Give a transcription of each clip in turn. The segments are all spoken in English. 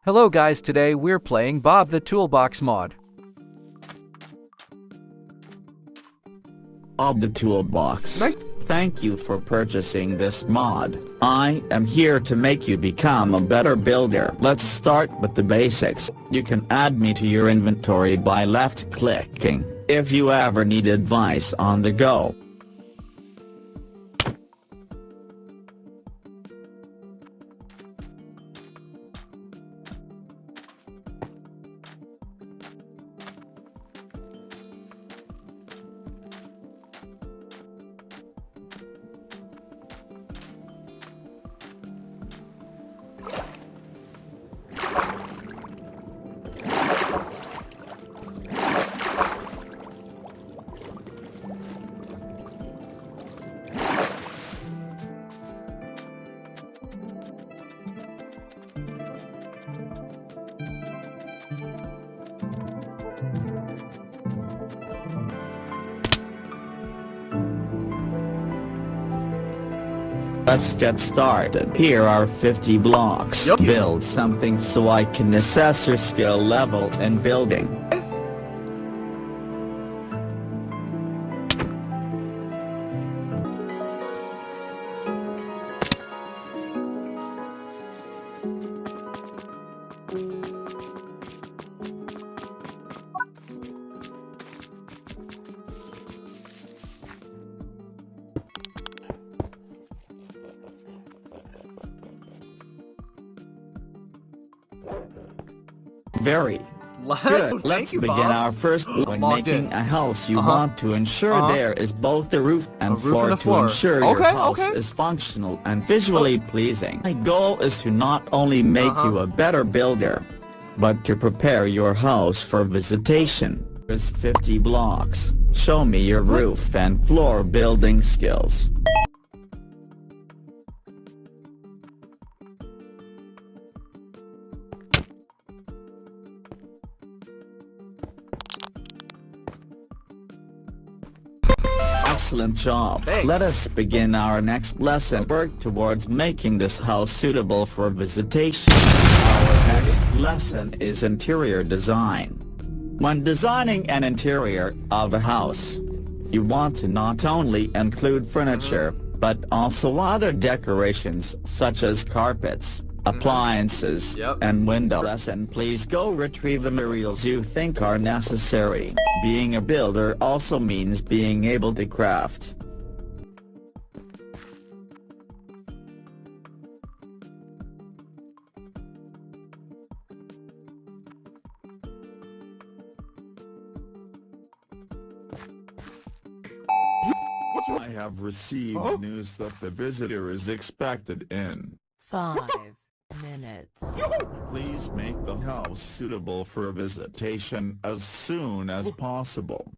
Hello guys, today we're playing Bob the Toolbox Mod. Bob the Toolbox. Nice. Thank you for purchasing this mod. I am here to make you become a better builder. Let's start with the basics. You can add me to your inventory by left-clicking, if you ever need advice on the go. Let's get started. Here are 50 blocks. Yep. Build something so I can assess your skill level in building. Very good. Let's begin our first. When making a house, you want to ensure there is both the roof and floor to ensure your house is functional and visually pleasing. My goal is to not only make you a better builder, but to prepare your house for visitation. There's 50 blocks. Show me your roof and floor building skills. Excellent job. Thanks. Let us begin our next lesson. Work towards making this house suitable for visitation. Our next lesson is interior design. When designing an interior of a house, you want to not only include furniture, but also other decorations such as carpets, appliances, and windows. And please go retrieve the materials you think are necessary. Being a builder also means being able to craft. I have received news that the visitor is expected in 5 minutes. Please make the house suitable for a visitation as soon as possible.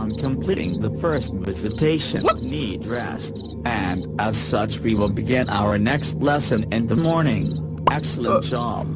upon completing the first visitation need rest, and as such we will begin our next lesson in the morning. Excellent job.